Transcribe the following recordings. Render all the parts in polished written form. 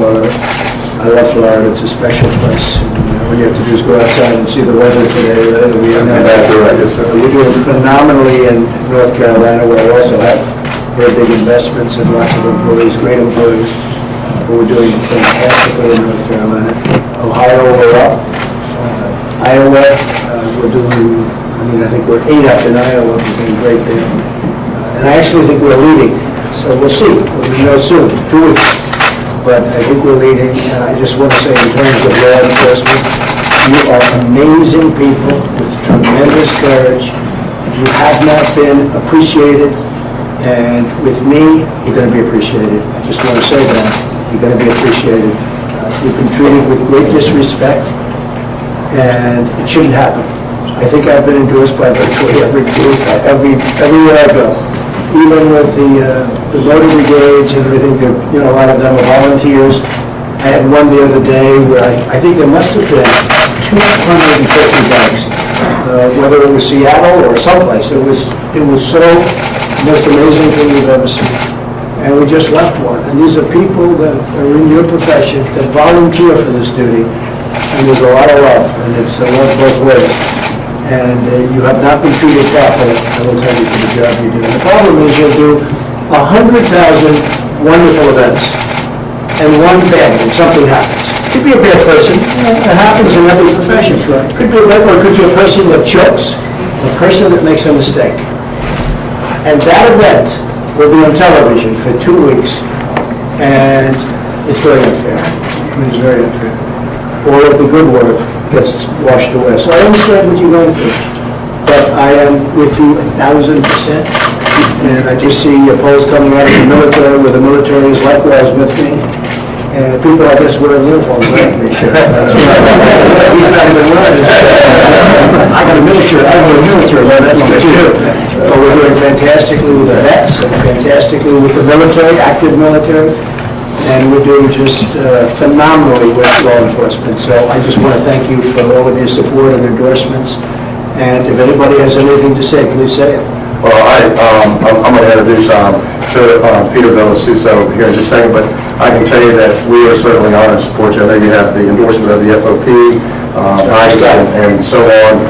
Florida. I love Florida. It's a special place. And, all you have to do is go outside and see the weather today. We're doing phenomenally in North Carolina, where I also have very big investments and lots of employees, great employees. But we're doing fantastically in North Carolina. Ohio, we're up. Iowa, we're doing, I think we're 8 up in Iowa. We're doing great there. And I actually think we're leading. So we'll see. We'll know soon, 2 weeks. But I think we're leading, and I just want to say in terms of law enforcement, you are amazing people with tremendous courage. You have not been appreciated, and with me, you're going to be appreciated. I just want to say that. You're going to be appreciated. You've been treated with great disrespect, and it shouldn't happen. I think I've been endorsed by virtually everywhere I go. Even with the motor brigades and everything, a lot of them are volunteers. I had one the other day where I think there must have been 250 bikes, whether it was Seattle or someplace. It was so the most amazing thing you've ever seen. And we just left one. And these are people that are in your profession that volunteer for this duty. And there's a lot of love, and it's love both ways. And you have not been treated properly, I will tell you, for the job you do. And the problem is you'll do 100,000 wonderful events, and one bad when something happens. It could be a bad person. It happens in every profession, right? It could be or it could be a person that chokes, a person that makes a mistake. And that event will be on television for 2 weeks, and it's very unfair. It's very unfair. All of the good work gets washed away. So I understand what you're going through, but I am with you 1,000%. And I just see polls coming out of the military, where the military is likewise with me. And people, I guess, wearing uniforms, right? Make sure. That's right. He's not even wearing it. I got a military. I wear a military. Well, that's good too. But we're doing fantastically with the vets and fantastically with the military, active military. And we're doing just phenomenally with law enforcement. So I just want to thank you for all of your support and endorsements. And if anybody has anything to say, please say it. Well, I'm going to introduce Peter Villasuso here in just a second, but I can tell you that we are certainly honored to support you. I know you have the endorsement of the FOP, ICE, and so on,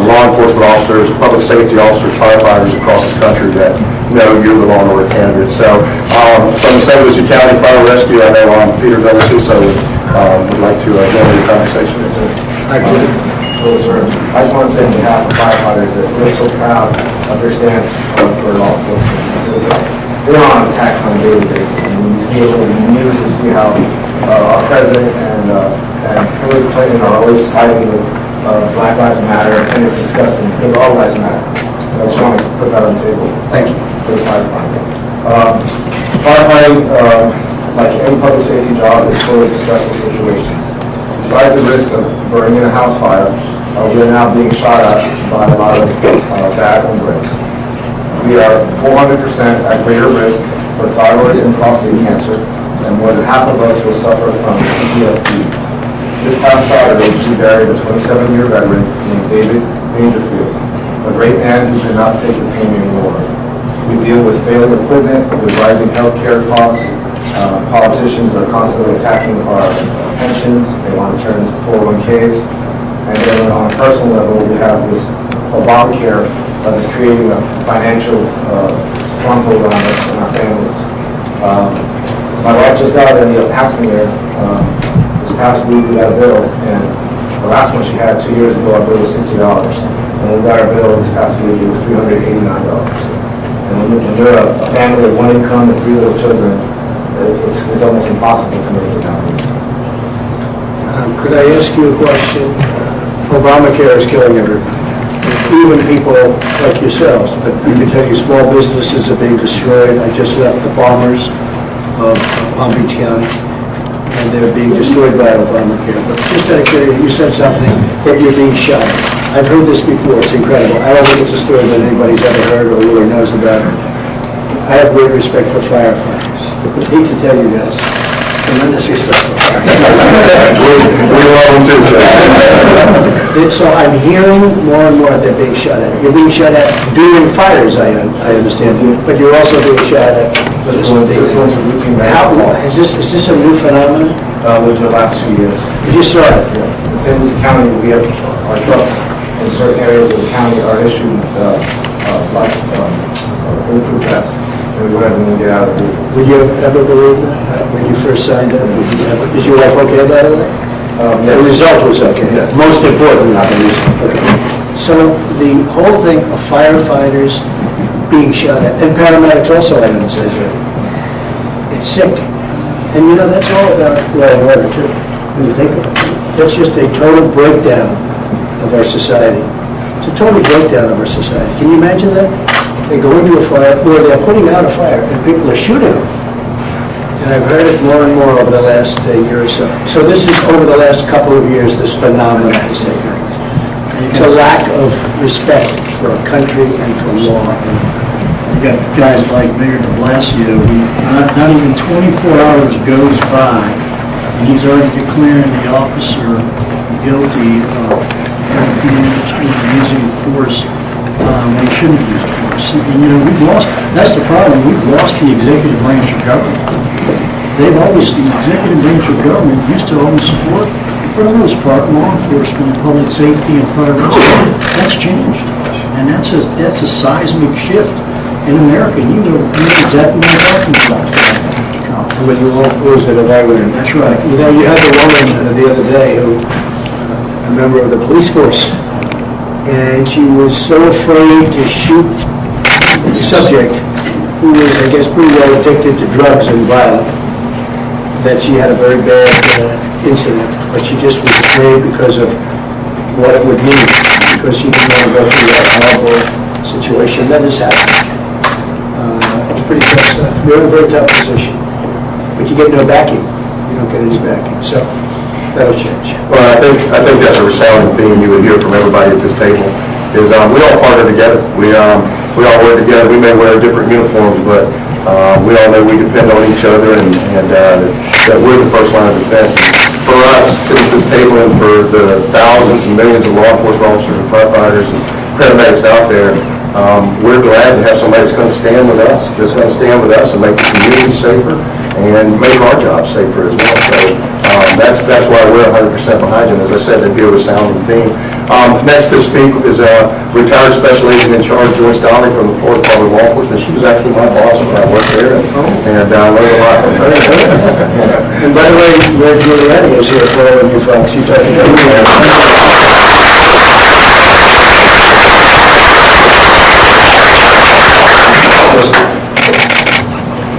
law enforcement officers, public safety officers, firefighters across the country that know you're the law and order candidate. So from the St. Lucie County Fire Rescue, I know Peter Villasuso would like to join the conversation. Thank you. I just want to say on behalf of firefighters that we're so proud of your stance for law enforcement. They're on attack on a daily basis. And when you see it in the news, you see how our president and Hillary Clinton are always siding with Black Lives Matter, and it's disgusting because all lives matter. So I just wanted to put that on the table. Thank you. For the firefighting. Firefighting, like any public safety job, is full of stressful situations. Besides the risk of burning in a house fire, we are now being shot at by a lot of bad hombres. We are 400% at greater risk for thyroid and prostate cancer, and more than half of us will suffer from PTSD. This past Saturday, we buried a 27-year veteran named David Dangerfield, a great man who could not take the pain anymore. We deal with failing equipment, with rising healthcare costs. Politicians are constantly attacking our pensions. They want to turn into 401ks. And then on a personal level, we have this Obamacare that's creating a financial stronghold on us and our families. My wife just got a Aftermere this past week. We got a bill, and the last one she had 2 years ago, our bill was $60. And when we got our bill this past week, it was $389. And when you're a family of one income and 3 little children, it's almost impossible to make it happen. Could I ask you a question? Obamacare is killing everyone, even people like yourselves. But I can tell you, small businesses are being destroyed. I just left the farmers of Palm Beach County, and they're being destroyed by Obamacare. But just out of curiosity, you said something that you're being shot. I've heard this before. It's incredible. I don't think it's a story that anybody's ever heard or really knows about. I have great respect for firefighters. I hate to tell you guys, tremendously stressful. We love them too, sir. So I'm hearing more and more they're being shot at. You're being shot at during fires, I understand, but you're also being shot at. Just doing routine How, maintenance. is this a new phenomenon? Within the last 2 years. You just saw it. In St. Lucie County, we have our trucks in certain areas of the county are issued bulletproof vests, and we went and get out of the vehicle. Would you ever believe that when you first signed up? Did your wife okay about it? The Yes. result was okay. Yes. Most important, not the reason. Okay. So the whole thing of firefighters being shot at, and paramedics also, I understand. It's sick. And you know, that's all about law and order too, when you think about it. That's just a total breakdown of our society. It's a total breakdown of our society. Can you imagine that? They go into a fire, or they're putting out a fire, and people are shooting them. And I've heard it more and more over the last year or so. So this is over the last couple of years, this phenomenon has taken place. It's a lack of respect for our country and for law. You got guys like Mayor de Blasio, who not even 24 hours goes by, and he's already declaring the officer guilty of using force when he shouldn't use force. And, you know, we've lost, that's the problem, we've lost the executive branch of government. They've always, the executive branch of government used to always support, for the most part, law enforcement, public safety, and fire rescue. That's changed, and that's a seismic shift in America. You know exactly what I'm talking about, Mr. Trump. When you won't lose it, if I win. That's right. You know, you had the woman the other day who, a member of the police force, and she was so afraid to shoot the subject, who was, I guess, pretty well addicted to drugs and violent, that she had a very bad incident, but she just was afraid because of what it would mean, because she didn't want to go through that horrible situation. That has happened. It's pretty tough stuff. You're in a very tough position, but you get no backing. You don't get any backing, so that'll change. Well, I think that's a resounding theme you would hear from everybody at this table, is we all partner together. We all work together. We may wear different uniforms, but we all know we depend on each other, and that we're the first line of defense. And for us, sitting at this table, and for the thousands and millions of law enforcement officers and firefighters and paramedics out there, we're glad to have somebody that's going to stand with us, and make the community safer and make our jobs safer as well. So that's why we're 100% behind you. And as I said, it'd be a resounding theme. Next to speak is retired Special Agent in Charge Joyce Donnelly from the Florida Department of Law Enforcement. She was actually my boss when I worked there, and I learned a lot from her. And by the way, Mayor Giuliani is here for all of you folks. You talked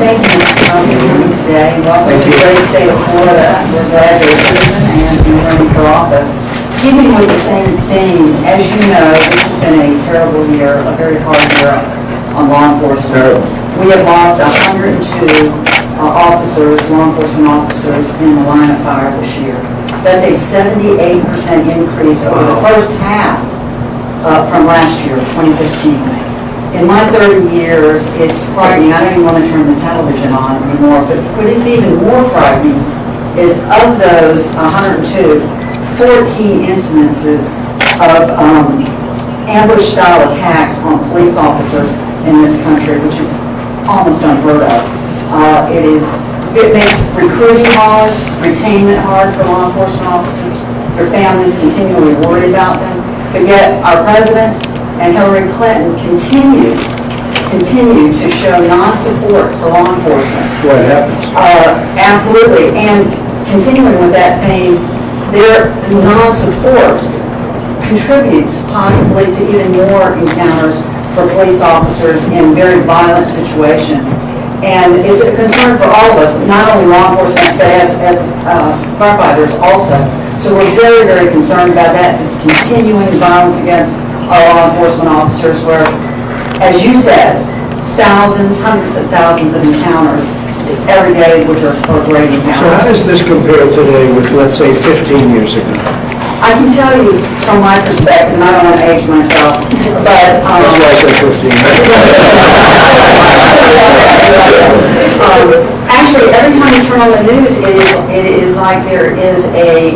Thank you, Mr. Trump, for coming today. Welcome to the great state of Florida. We're glad you're a citizen and you're running for office. Keeping with the same theme, as you know, this has been a terrible year, a very hard year on law enforcement. We have lost 102 officers, law enforcement officers, in the line of fire this year. That's a 78% increase over the first half from last year, 2015. In my 30 years, it's frightening. I don't even want to turn the television on anymore, but what is even more frightening is of those 102, 14 incidences of ambush-style attacks on police officers in this country, which is almost unheard of. It makes recruiting hard, retainment hard for law enforcement officers. Their families continually worry about them, but yet our president and Hillary Clinton continue to show non-support for law enforcement. That's what happens. Absolutely, and continuing with that theme, their non-support contributes possibly to even more encounters for police officers in very violent situations. And it's a concern for all of us, not only law enforcement, but as firefighters also. So we're very, very concerned about that, this continuing violence against our law enforcement officers, where, as you said, thousands, hundreds of thousands of encounters every day, which are great encounters. So how does this compare today with, let's say, 15 years ago? I can tell you from my perspective, and I don't want to age myself, but... That's why I said 15. Actually, every time you turn on the news, it is like there is a,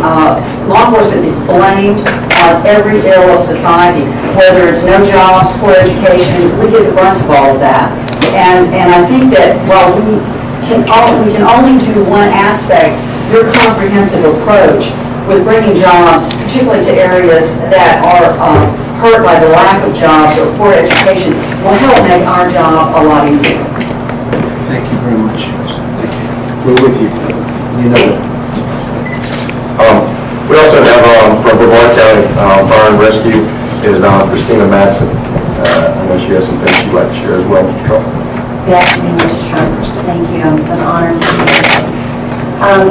law enforcement is blamed on every ill of society, whether it's no jobs, poor education, we get the brunt of all of that. And I think that while we can only do one aspect, your comprehensive approach with bringing jobs, particularly to areas that are hurt by the lack of jobs or poor education, will help make our job a lot easier. Thank you very much. Thank you. We're with you. You know that. We also have from Brevard County Fire and Rescue is Christina Madsen. I know she has some things she'd like to share as well, Mr. Trump. Good afternoon, Mr. Trump. Thank you. It's an honor to be here.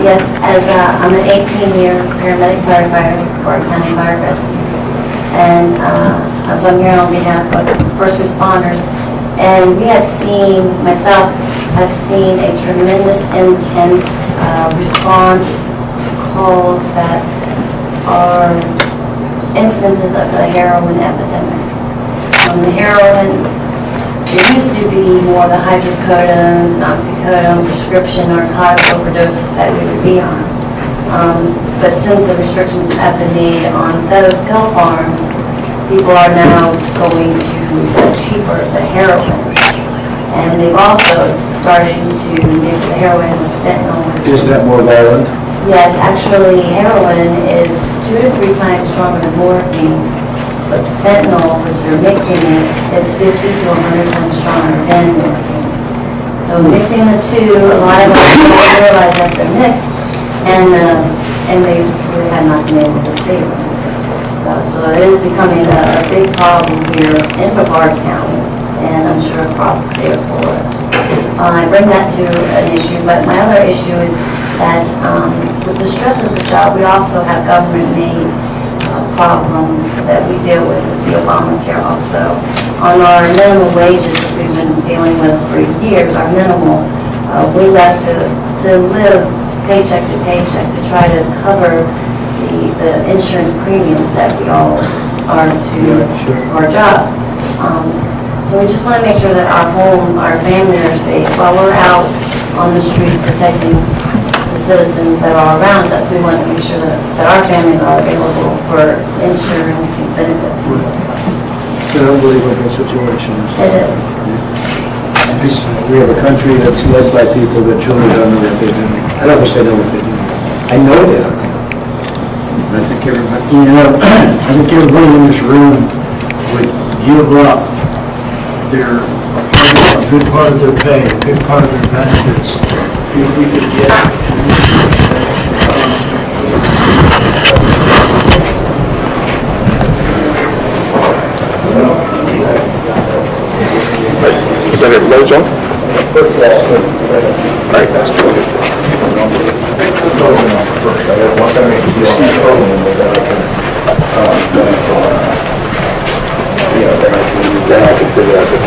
Yes, as I'm an 18-year paramedic firefighter for County Fire Rescue, and as I'm here on behalf of first responders, and we have seen, myself, have seen a tremendous, intense response to calls that are incidences of the heroin epidemic. The heroin, there used to be more the hydrocodones and oxycodone prescription narcotic overdoses that we would be on. But since the restrictions have been made on those pill farms, people are now going to the cheaper, the heroin. And they've also started to mix the heroin with fentanyl. Is that more violent? Yes, actually, heroin is 2 to 3 times stronger than morphine, but fentanyl, which they're mixing it, is 50 to 100 times stronger than morphine. So mixing the two, a lot of us don't realize that they're mixed, and they really have not been able to save them. So it is becoming a big problem here in Brevard County, and I'm sure across the state of Florida. I bring that to an issue, but my other issue is that with the stress of the job, we also have government-made problems that we deal with as the Obamacare also. On our minimum wages that we've been dealing with for years, our minimal, we have to live paycheck to paycheck to try to cover the insurance premiums that we all are to our jobs. So we just want to make sure that our home, our family are safe while we're out on the street protecting the citizens that are around us. We want to make sure that our families are available for insurance and benefits. It's an unbelievable situation. It is. We have a country that's led by people that truly don't know what they're doing. I don't think they know what they're doing. I know they don't know. I think everybody, I think everybody in this room would give up a good part of their pay, a good part of their benefits, if we could get Is that everybody, John? All right, that's good. Then I can figure out the